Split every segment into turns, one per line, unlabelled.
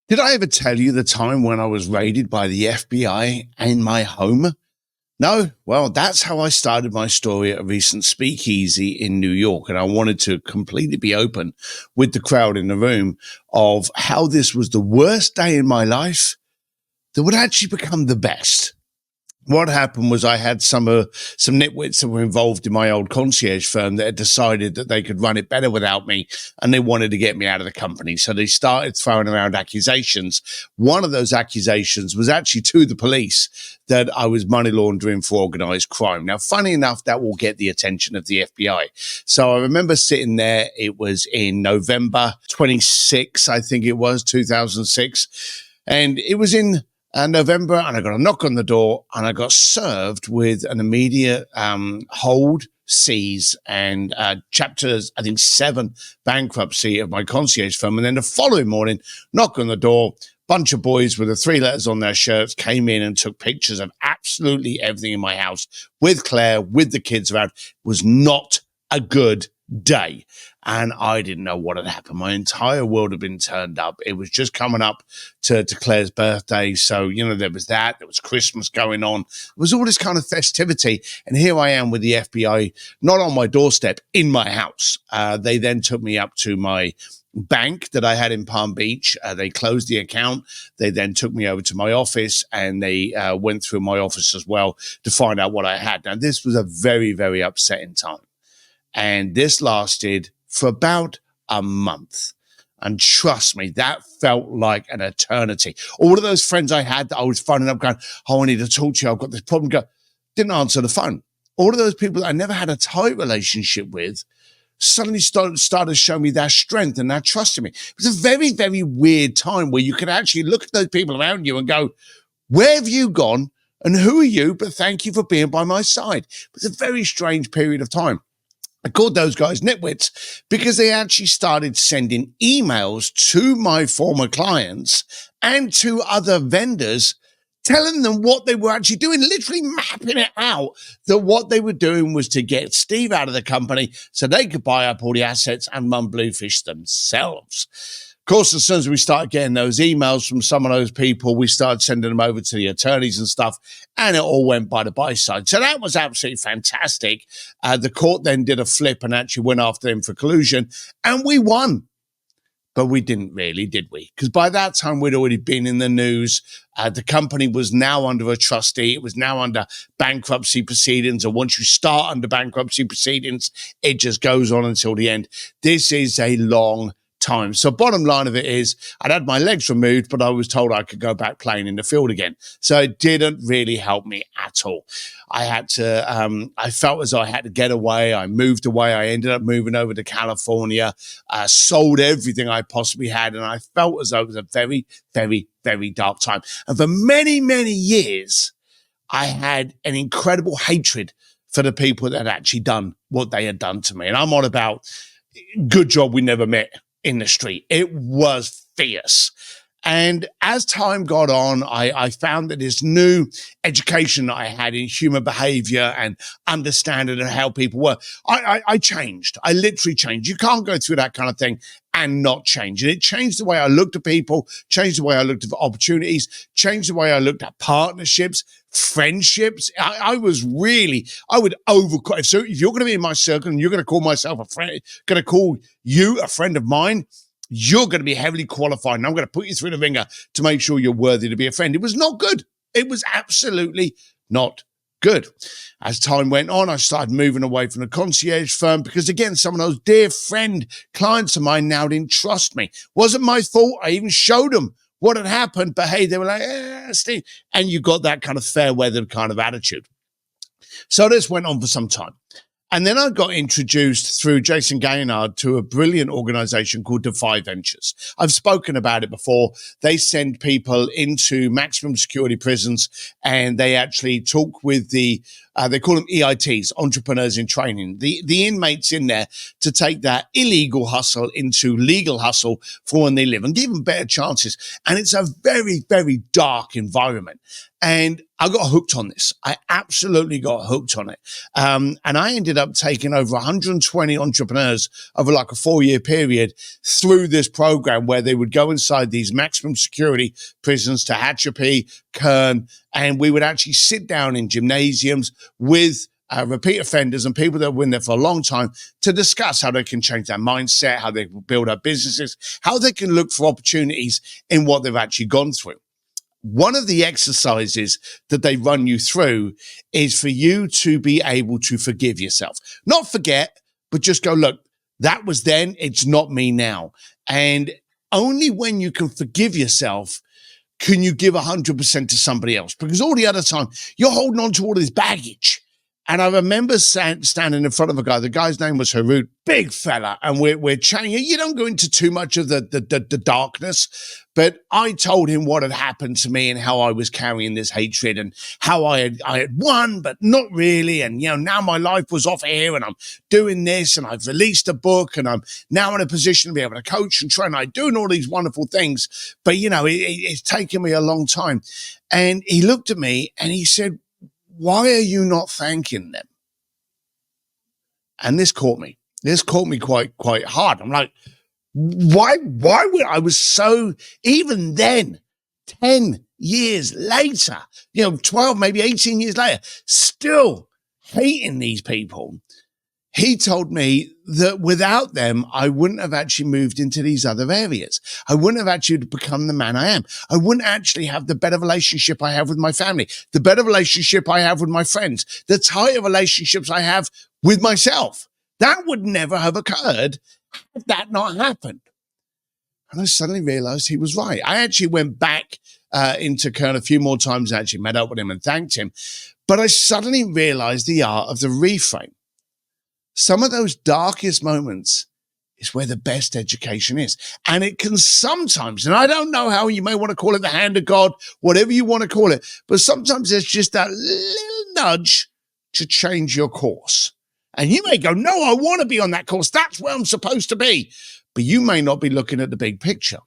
Did I ever tell you the time when I was raided by the FBI in my home? No? Well, that's how I started my story at a recent speakeasy in New York. And I wanted to completely be open with the crowd in the room of how this was the worst day in my life that would actually become the best. What happened was I had some nitwits that were involved in my old concierge firm that had decided that they could run it better without me, and they wanted to get me out of the company. So they started throwing around accusations. One of those accusations was actually to the police that I was money laundering for organized crime. Now, funny enough, that will get the attention of the FBI. So I remember sitting there. It was in November 26, I think it was, 2006. And it was in November, and I got a knock on the door, and I got served with an immediate hold, seize, and chapters, I think 7 bankruptcy of my concierge firm. And then the following morning, knock on the door, bunch of boys with the 3 letters on their shirts came in and took pictures of absolutely everything in my house with Claire, with the kids around. It was not a good day. And I didn't know what had happened. My entire world had been turned up. It was just coming up to Claire's birthday. So, there was that. There was Christmas going on. It was all this kind of festivity. And here I am with the FBI, not on my doorstep, in my house. They then took me up to my bank that I had in Palm Beach. They closed the account. They then took me over to my office, and they went through my office as well to find out what I had. Now, this was a very, very upsetting time. And this lasted for about a month. And trust me, that felt like an eternity. All of those friends I had that I was phoning up going, I need to talk to you. I've got this problem. Didn't answer the phone. All of those people that I never had a tight relationship with suddenly started to show me their strength and their trust in me. It was a very, very weird time where you could actually look at those people around you and go, where have you gone? And who are you? But thank you for being by my side. It was a very strange period of time. I called those guys nitwits because they actually started sending emails to my former clients and to other vendors telling them what they were actually doing, literally mapping it out, that what they were doing was to get Steve out of the company so they could buy up all the assets and run Bluefish themselves. Of course, as soon as we started getting those emails from some of those people, we started sending them over to the attorneys and stuff, and it all went by the by-side. So that was absolutely fantastic. The court then did a flip and actually went after them for collusion, and we won. But we didn't really, did we? Because by that time, we'd already been in the news. The company was now under a trustee. It was now under bankruptcy proceedings. And once you start under bankruptcy proceedings, it just goes on until the end. This is a long time. So bottom line of it is I'd had my legs removed, but I was told I could go back playing in the field again. So it didn't really help me at all. I had to, I felt as though I had to get away. I moved away. I ended up moving over to California, sold everything I possibly had. And I felt as though it was a very, very, very dark time. And for many, many years, I had an incredible hatred for the people that had actually done what they had done to me. And I'm on about good job we never met in the street. It was fierce. And as time got on, I found that this new education that I had in human behavior and understanding of how people were, I changed. I literally changed. You can't go through that kind of thing and not change. And it changed the way I looked at people, changed the way I looked at opportunities, changed the way I looked at partnerships, friendships. I would overqualify. So if you're going to be in my circle and you're going to call myself a friend, going to call you a friend of mine, you're going to be heavily qualified, and I'm going to put you through the ringer to make sure you're worthy to be a friend. It was not good. It was absolutely not good. As time went on, I started moving away from the concierge firm because, again, some of those dear friend clients of mine now didn't trust me. Wasn't my fault. I even showed them what had happened, but hey, they were like, Steve. And you got that kind of fair weather kind of attitude. So this went on for some time. And then I got introduced through Jason Gaynard to a brilliant organization called Defy Ventures. I've spoken about it before. They send people into maximum security prisons, and they actually talk with the they call them EITs, entrepreneurs in training, the inmates in there to take that illegal hustle into legal hustle for when they live and give them better chances. And it's a very, very dark environment. And I got hooked on this. I absolutely got hooked on it. And I ended up taking over 120 entrepreneurs over like a 4-year period through this program where they would go inside these maximum security prisons to Tehachapi, Kern, and we would actually sit down in gymnasiums with repeat offenders and people that have been there for a long time to discuss how they can change their mindset, how they can build up businesses, how they can look for opportunities in what they've actually gone through. One of the exercises that they run you through is for you to be able to forgive yourself. Not forget, but just go, look, that was then, it's not me now. And only when you can forgive yourself can you give 100% to somebody else, because all the other time you're holding on to all this baggage. And I remember standing in front of a guy. The guy's name was Harut, big fella, and we're chatting. You don't go into too much of the darkness, but I told him what had happened to me and how I was carrying this hatred and how I had won, but not really. And now my life was off here, and I'm doing this, and I've released a book, and I'm now in a position to be able to coach and train. I'm doing all these wonderful things, but it's taken me a long time. And he looked at me and he said, "Why are you not thanking them?" And this caught me. This caught me quite hard. I'm like, why would I was so, even then, 10 years later, 12, maybe 18 years later, still hating these people. He told me that without them, I wouldn't have actually moved into these other areas. I wouldn't have actually become the man I am. I wouldn't actually have the better relationship I have with my family, the better relationship I have with my friends, the tighter relationships I have with myself. That would never have occurred had that not happened. And I suddenly realized he was right. I actually went back into Kern a few more times, actually met up with him and thanked him. But I suddenly realized the art of the reframe. Some of those darkest moments is where the best education is. And it can sometimes, and I don't know how you may want to call it the hand of God, whatever you want to call it, but sometimes there's just that little nudge to change your course. And you may go, no, I want to be on that course. That's where I'm supposed to be. But you may not be looking at the big picture.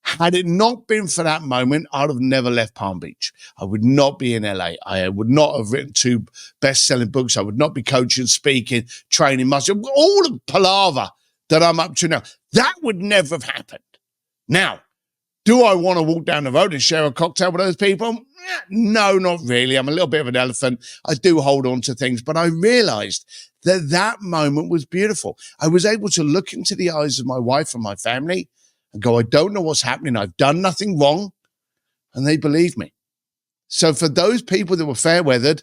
Had it not been for that moment, I'd have never left Palm Beach. I would not be in LA. I would not have written 2 best-selling books. I would not be coaching, speaking, training myself. All the palaver that I'm up to now, that would never have happened. Now, do I want to walk down the road and share a cocktail with those people? No, not really. I'm a little bit of an elephant. I do hold on to things, but I realized that moment was beautiful. I was able to look into the eyes of my wife and my family and go, I don't know what's happening. I've done nothing wrong. And they believe me. So for those people that were fair-weathered,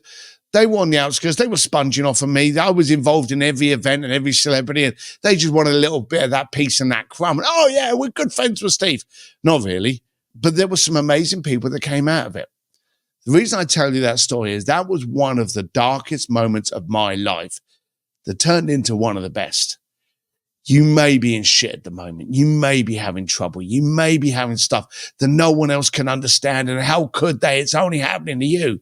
they were on the outskirts. They were sponging off of me. I was involved in every event and every celebrity, and they just wanted a little bit of that piece and that crumb. And, oh, yeah, we're good friends with Steve. Not really. But there were some amazing people that came out of it. The reason I tell you that story is that was one of the darkest moments of my life that turned into one of the best. You may be in shit at the moment. You may be having trouble. You may be having stuff that no one else can understand. And how could they? It's only happening to you.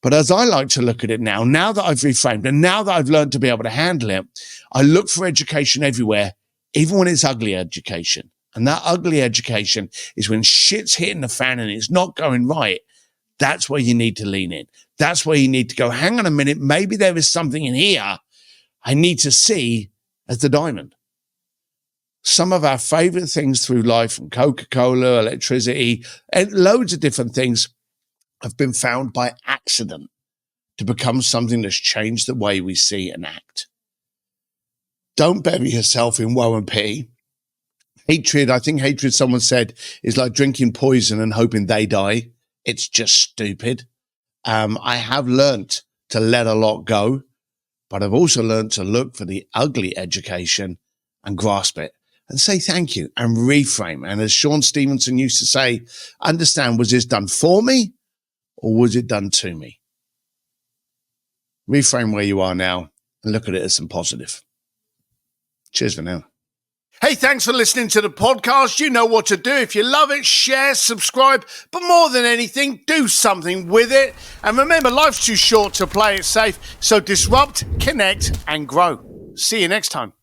But as I like to look at it now that I've reframed and now that I've learned to be able to handle it, I look for education everywhere, even when it's ugly education. And that ugly education is when shit's hitting the fan and it's not going right. That's where you need to lean in. That's where you need to go, hang on a minute, maybe there is something in here I need to see as the diamond. Some of our favorite things through life, from Coca-Cola, electricity, and loads of different things, have been found by accident to become something that's changed the way we see and act. Don't bury yourself in woe and pity. Hatred, I think hatred, someone said, is like drinking poison and hoping they die. It's just stupid. I have learnt to let a lot go, but I've also learned to look for the ugly education and grasp it and say thank you and reframe. And as Sean Stevenson used to say, understand, was this done for me or was it done to me? Reframe where you are now and look at it as some positive. Cheers for now. Hey, thanks for listening to the podcast. You know what to do. If you love it, share, subscribe, but more than anything, do something with it. And remember, life's too short to play it safe, so disrupt, connect, and grow. See you next time.